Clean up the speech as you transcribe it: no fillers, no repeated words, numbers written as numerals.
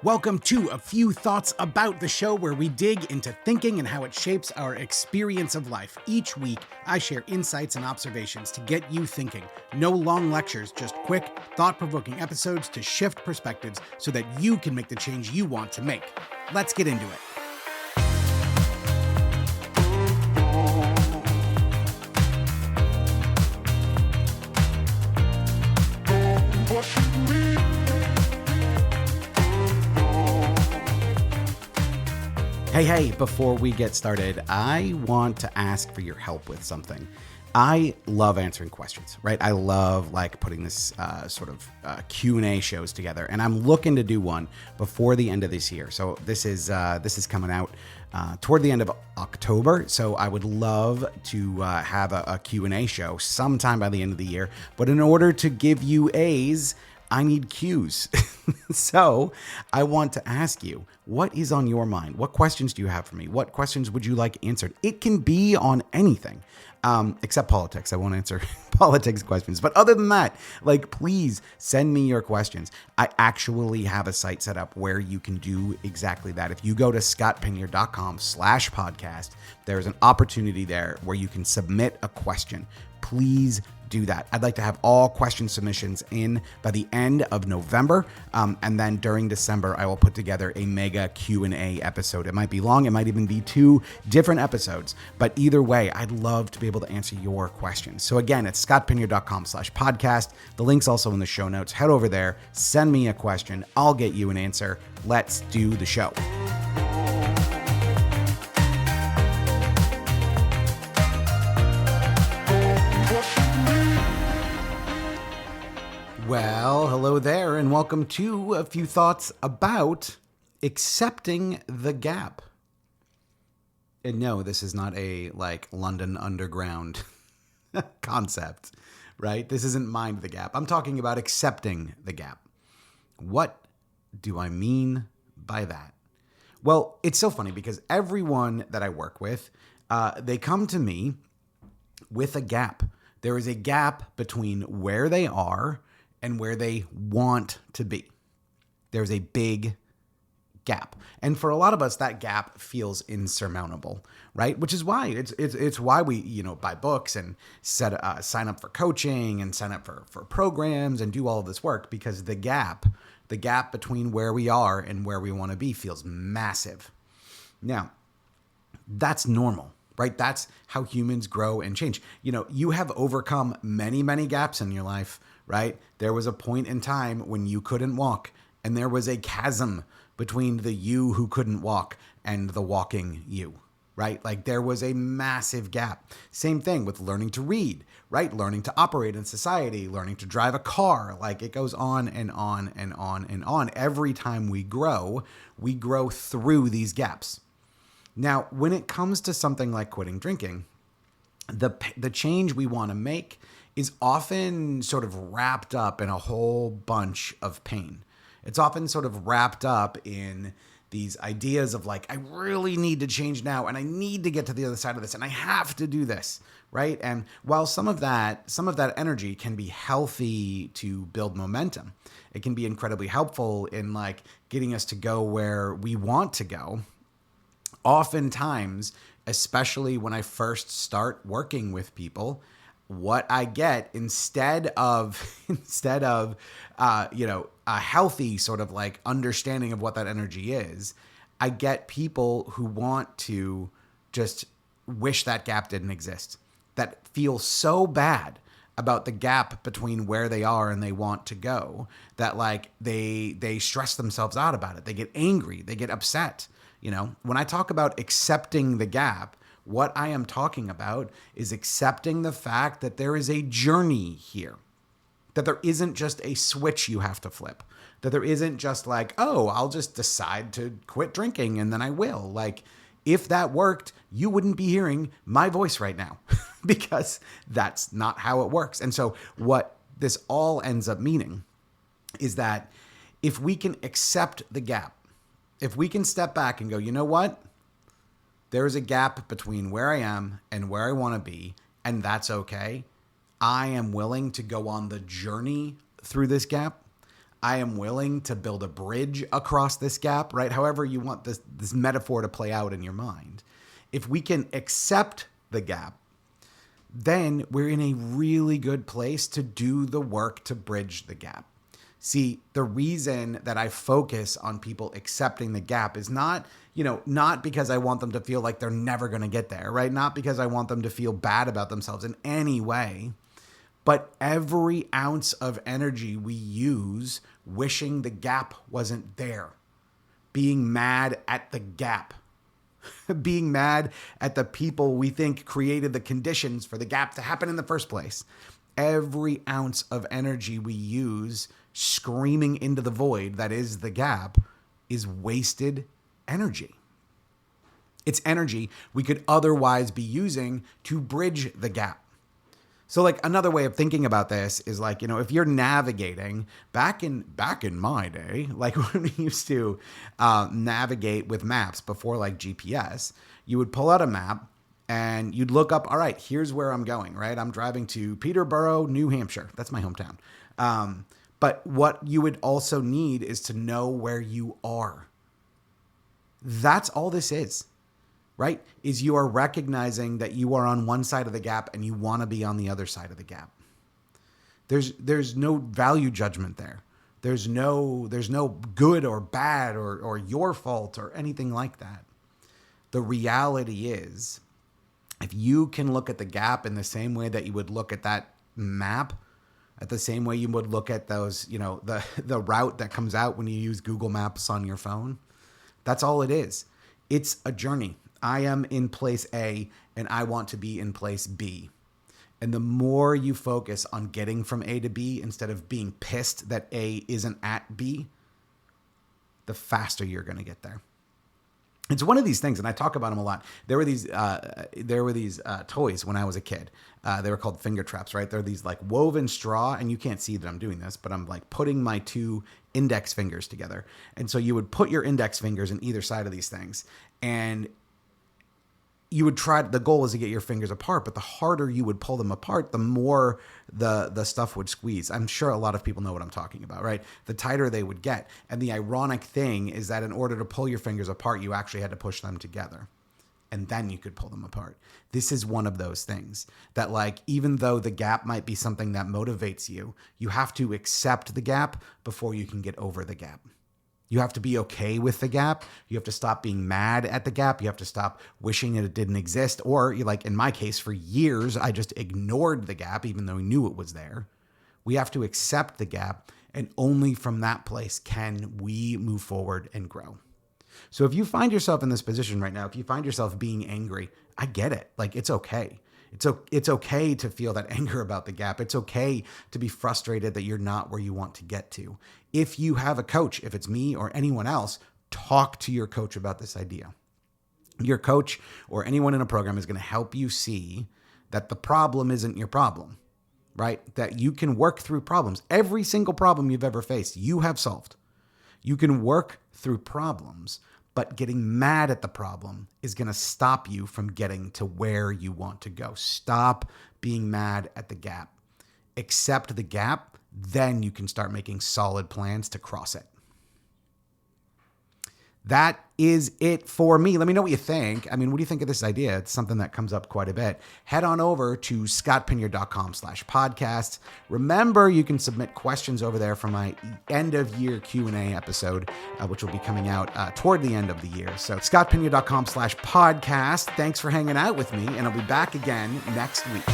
Welcome to A Few Thoughts About, the show where we dig into thinking and how it shapes our experience of life. Each week, I share insights and observations to get you thinking. No long lectures, just quick, thought-provoking episodes to shift perspectives so that you can make the change you want to make. Let's get into it. Hey, before we get started, I want to ask for your help with something. I love answering questions, right? I love putting this Q&A shows together, and I'm looking to do one before the end of this year. So this is coming out toward the end of October. So I would love to have a Q&A show sometime by the end of the year. But in order to give you A's, I need Q's. So I want to ask you, what is on your mind? What questions do you have for me? What questions would you like answered? It can be on anything, except politics. I won't answer politics questions. But other than that, please send me your questions. I actually have a site set up where you can do exactly that. If you go to scottpinier.com/podcast, there's an opportunity there where you can submit a question. Please do that. I'd like to have all question submissions in by the end of November. And then during December, I will put together a mega Q&A episode. It might be long. It might even be 2 different episodes. But either way, I'd love to be able to answer your questions. So again, it's scottpinier.com/podcast. The link's also in the show notes. Head over there. Send me a question. I'll get you an answer. Let's do the show. Well, hello there, and welcome to A Few Thoughts About Accepting the Gap. And no, this is not a London Underground concept, right? This isn't Mind the Gap. I'm talking about accepting the gap. What do I mean by that? Well, it's so funny because everyone that I work with, they come to me with a gap. There is a gap between where they are and where they want to be. There's a big gap. And for a lot of us, that gap feels insurmountable, right? Which is why it's why we, buy books and sign up for coaching and sign up for programs and do all of this work, because the gap between where we are and where we want to be feels massive. Now, that's normal, right? That's how humans grow and change. You have overcome many, many gaps in your life, right? There was a point in time when you couldn't walk, and there was a chasm between the you who couldn't walk and the walking you, right? There was a massive gap. Same thing with learning to read, right? Learning to operate in society, learning to drive a car. It goes on and on and on and on. Every time we grow through these gaps. Now, when it comes to something like quitting drinking, the change we want to make is often sort of wrapped up in a whole bunch of pain. It's often sort of wrapped up in these ideas of I really need to change now, and I need to get to the other side of this, and I have to do this, right? And while some of that energy can be healthy to build momentum, it can be incredibly helpful in getting us to go where we want to go. Oftentimes, especially when I first start working with people, what I get instead of a healthy sort of understanding of what that energy is, I get people who want to just wish that gap didn't exist, that feel so bad about the gap between where they are and they want to go that they stress themselves out about it. They get angry, they get upset. When I talk about accepting the gap, what I am talking about is accepting the fact that there is a journey here, that there isn't just a switch you have to flip, that there isn't just I'll just decide to quit drinking and then I will. If that worked, you wouldn't be hearing my voice right now because that's not how it works. And so what this all ends up meaning is that if we can accept the gap, if we can step back and go, you know what? There is a gap between where I am and where I want to be, and that's okay. I am willing to go on the journey through this gap. I am willing to build a bridge across this gap, right? However you want this metaphor to play out in your mind. If we can accept the gap, then we're in a really good place to do the work to bridge the gap. See, the reason that I focus on people accepting the gap is not because I want them to feel like they're never going to get there, right? Not because I want them to feel bad about themselves in any way, but every ounce of energy we use wishing the gap wasn't there, being mad at the gap, being mad at the people we think created the conditions for the gap to happen in the first place. Every ounce of energy we use screaming into the void that is the gap is wasted energy. It's energy we could otherwise be using to bridge the gap. So like another way of thinking about this is like, if you're navigating back in my day, like when we used to navigate with maps before like GPS, you would pull out a map and you'd look up, all right, here's where I'm going, right? I'm driving to Peterborough, New Hampshire. That's my hometown. But what you would also need is to know where you are. That's all this is, right? Is you are recognizing that you are on one side of the gap and you want to be on the other side of the gap. There's no value judgment there. There's no good or bad or your fault or anything like that. The reality is, if you can look at the gap in the same way that you would look at that map, at the same way you would look at those, the route that comes out when you use Google Maps on your phone, that's all it is. It's a journey. I am in place A and I want to be in place B. And the more you focus on getting from A to B instead of being pissed that A isn't at B, the faster you're going to get there. It's one of these things, and I talk about them a lot. There were these toys when I was a kid. They were called finger traps, right? They're these like woven straw, and you can't see that I'm doing this, but I'm like putting my two index fingers together. And so you would put your index fingers in either side of these things, and you would try, the goal is to get your fingers apart, but the harder you would pull them apart, the more the stuff would squeeze. I'm sure a lot of people know what I'm talking about, right? The tighter they would get. And the ironic thing is that in order to pull your fingers apart, you actually had to push them together. And then you could pull them apart. This is one of those things that, like, even though the gap might be something that motivates you, you have to accept the gap before you can get over the gap. You have to be okay with the gap. You have to stop being mad at the gap. You have to stop wishing that it didn't exist. Or, like in my case, for years, I just ignored the gap, even though I knew it was there. We have to accept the gap. And only from that place can we move forward and grow. So if you find yourself in this position right now, if you find yourself being angry, I get it. Like, it's okay. It's okay to feel that anger about the gap. It's okay to be frustrated that you're not where you want to get to. If you have a coach, if it's me or anyone else, talk to your coach about this idea. Your coach or anyone in a program is going to help you see that the problem isn't your problem, right? That you can work through problems. Every single problem you've ever faced, you have solved. You can work through problems, but getting mad at the problem is going to stop you from getting to where you want to go. Stop being mad at the gap. Accept the gap, then you can start making solid plans to cross it. That is it for me. Let me know what you think. I mean, what do you think of this idea? It's something that comes up quite a bit. Head on over to scottpinyard.com/podcast. Remember, you can submit questions over there for my end of year Q&A episode, which will be coming out toward the end of the year. So scottpinyard.com/podcast. Thanks for hanging out with me, and I'll be back again next week.